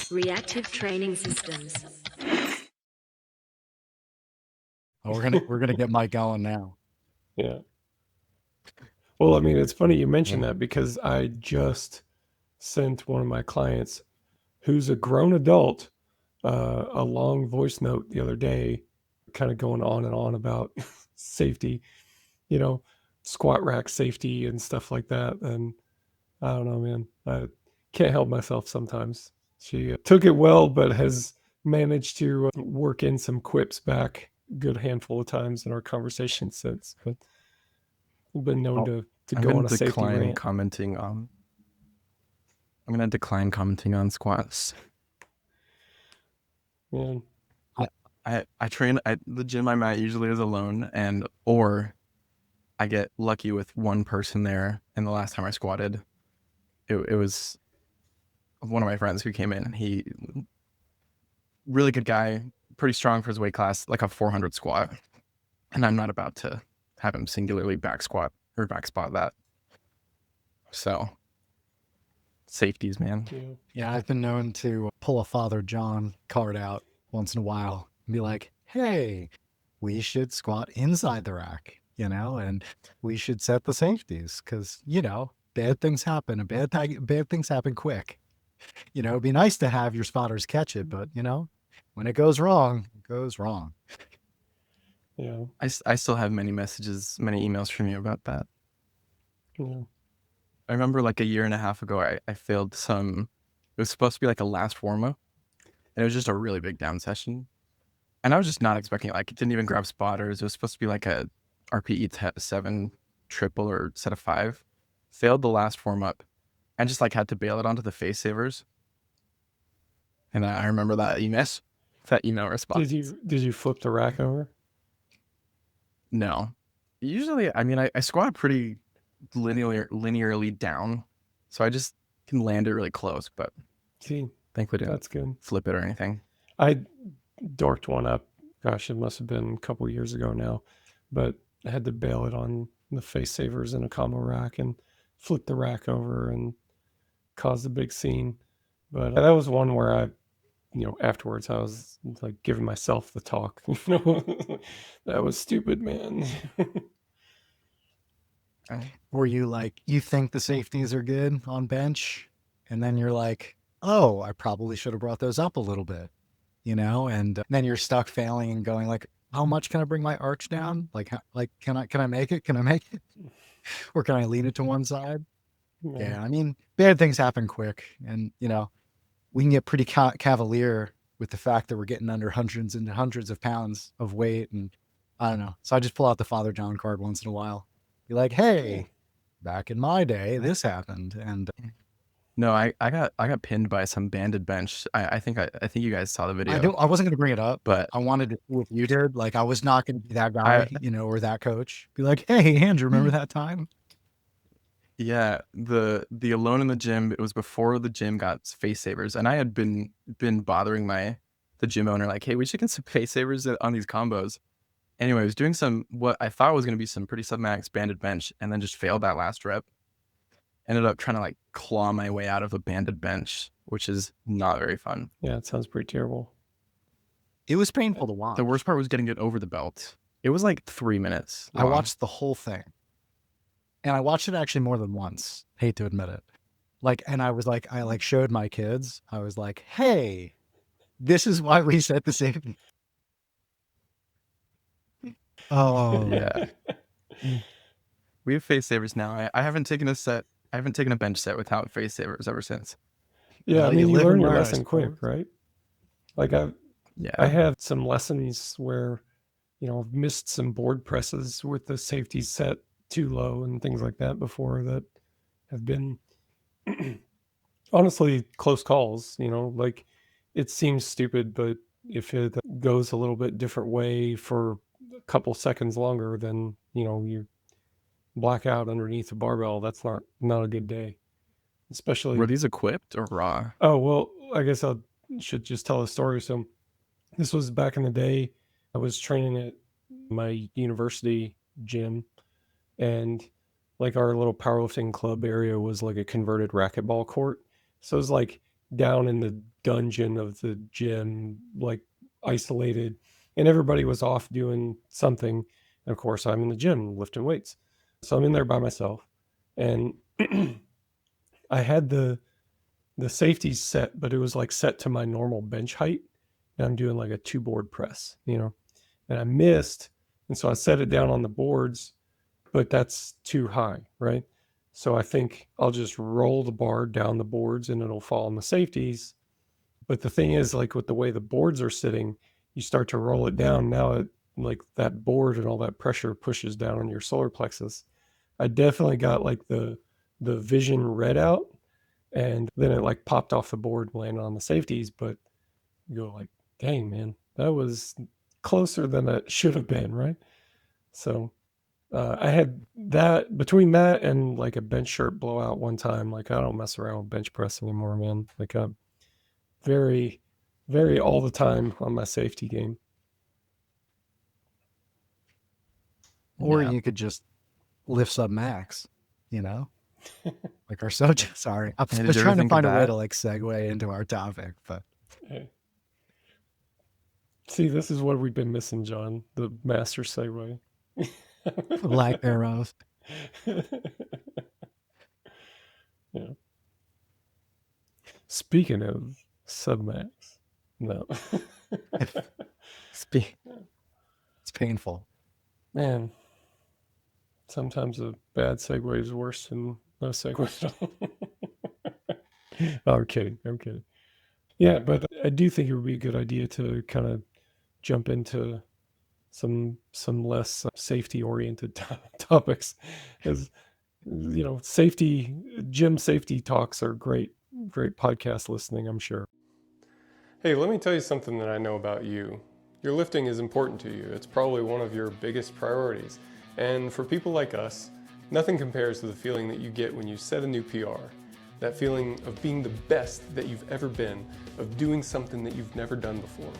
Reactive training systems. Oh, we're gonna get Mike going now. Yeah. Well, I mean, it's funny you mentioned that because I just sent one of my clients who's a grown adult a long voice note the other day, kind of going on and on about safety, you know, squat rack safety and stuff like that. And I don't know, man. I can't help myself sometimes. She took it well, but has managed to work in some quips back a good handful of times in our conversation since. But I've been known to I'm go gonna on a safety decline rant. commenting on. I'm gonna decline commenting on squats. Man, I train at the gym I'm at usually is alone, or I get lucky with one person there. And the last time I squatted, it was one of my friends who came in, and he really good guy, pretty strong for his weight class, like a 400 squat. And I'm not about to have him singularly back squat or back spot that. So safeties, man. Yeah, I've been known to pull a Father John card out once in a while and be like, hey, we should squat inside the rack, and we should set the safeties because, bad things happen and bad things happen quick. It'd be nice to have your spotters catch it, but, when it goes wrong, it goes wrong. yeah, I still have many emails from you about that. yeah. I remember like a year and a half ago, I failed it was supposed to be like a last warm-up, and it was just a really big down session. And I was just not expecting it. Like, it didn't even grab spotters. It was supposed to be like a RPE 7 triple or set of 5. Failed the last warm-up and just like had to bail it onto the face savers. And I remember that email response. Did you flip the rack over? No. Usually, I mean, I squat pretty linearly down, so I just can land it really close, but See, thankfully didn't that's good. flip it or anything. I dorked one up. Gosh, it must have been a couple years ago now, but I had to bail it on the face savers in a combo rack and flip the rack over and caused a big scene. But that was one where afterwards I was like giving myself the talk. That was stupid, man. Were you like, you think the safeties are good on bench, and then you're like, oh, I probably should have brought those up a little bit, and then you're stuck failing and going like, how much can I bring my arch down? Like, can I make it? Can I make it? Or can I lean it to one side? Yeah, I mean, bad things happen quick, and we can get pretty cavalier with the fact that we're getting under hundreds and hundreds of pounds of weight, and I don't know. So I just pull out the Father John card once in a while. Be like, hey, back in my day, this happened, and No, I got pinned by some banded bench. I think you guys saw the video. I wasn't gonna bring it up, but I wanted to see what you did. Like, I was not gonna be that guy, or that coach. Be like, hey, Andrew, remember that time? Yeah, the alone in the gym, it was before the gym got face savers, and I had been bothering the gym owner like, hey, we should get some face savers on these combos. Anyway, I was doing what I thought was going to be some pretty submax banded bench, and then just failed that last rep. Ended up trying to like claw my way out of a banded bench, which is not very fun. Yeah, it sounds pretty terrible. It was painful to watch. The worst part was getting it over the belt. It was like 3 minutes long. I watched the whole thing. And I watched it actually more than once. Hate to admit it. And I was like, I showed my kids. I was like, hey, this is why we set the safety. Oh, yeah. We have face savers now. I haven't taken a bench set without face savers ever since. Yeah, well, I mean, you learn your lesson quick, right? Like I had some lessons where, I've missed some board presses with the safety set too low and things like that before that have been honestly close calls. Like it seems stupid, but if it goes a little bit different way for a couple seconds longer, then you black out underneath the barbell. That's not a good day. Especially, were these equipped or raw? Oh, well, I guess I should just tell a story. So this was back in the day. I was training at my university gym, and like our little powerlifting club area was like a converted racquetball court. So it was like down in the dungeon of the gym, like isolated, and everybody was off doing something. And of course, I'm in the gym lifting weights. So I'm in there by myself, and I had the safeties set, but it was like set to my normal bench height. And I'm doing like a 2-board press, and I missed. And so I set it down on the boards, but that's too high, right? So I think I'll just roll the bar down the boards and it'll fall on the safeties. But the thing is, like with the way the boards are sitting, you start to roll it down. Now it, like that board and all that pressure pushes down on your solar plexus. I definitely got like the vision red out, and then it like popped off the board and landed on the safeties. But you go like, dang, man, that was closer than it should have been, right? So I had that between that and like a bench shirt blowout one time. Like I don't mess around with bench press anymore, man. Like I'm very, very all the time on my safety game. Or Yeah. you could just lift sub max, like our Soja. Sorry. I Hey, did was you ever trying to think of find a way that? to like segue into our topic, but Hey. See, this is what we've been missing, John. The master segue. lack thereof. Yeah. Speaking of submax, no. It's painful. Man, sometimes a bad segue is worse than no segue at all. Oh, I'm kidding. Yeah, but I do think it would be a good idea to kind of jump into some less safety oriented topics, because gym safety talks are great podcast listening, I'm sure. Hey, let me tell you something that I know about you. Your lifting is important to you. It's probably one of your biggest priorities. And for people like us, nothing compares to the feeling that you get when you set a new PR. That feeling of being the best that you've ever been, of doing something that you've never done before.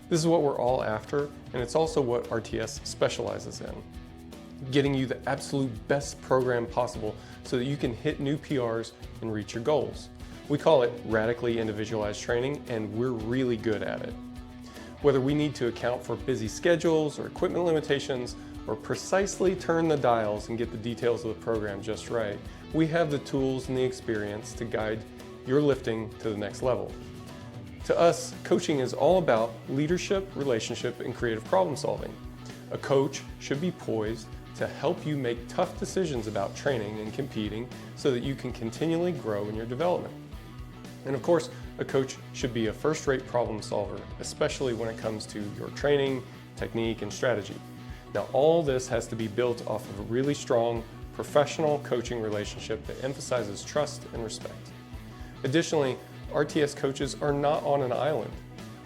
This is what we're all after, and it's also what RTS specializes in. Getting you the absolute best program possible so that you can hit new PRs and reach your goals. We call it radically individualized training, and we're really good at it. Whether we need to account for busy schedules or equipment limitations, or precisely turn the dials and get the details of the program just right, we have the tools and the experience to guide your lifting to the next level. To us, coaching is all about leadership, relationship, and creative problem solving. A coach should be poised to help you make tough decisions about training and competing so that you can continually grow in your development. And of course, a coach should be a first-rate problem solver, especially when it comes to your training, technique, and strategy. Now, all this has to be built off of a really strong, professional coaching relationship that emphasizes trust and respect. Additionally, RTS coaches are not on an island.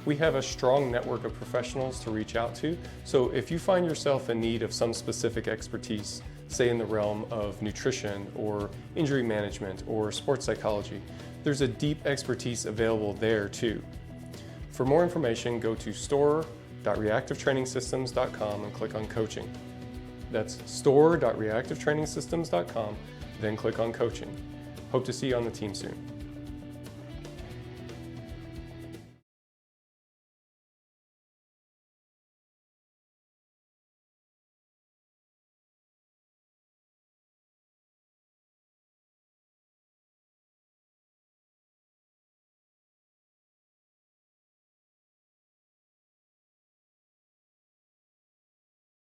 We have a strong network of professionals to reach out to, so if you find yourself in need of some specific expertise, say in the realm of nutrition or injury management or sports psychology, there's a deep expertise available there too. For more information, go to store.reactivetrainingsystems.com and click on coaching. That's store.reactivetrainingsystems.com, then click on coaching. Hope to see you on the team soon.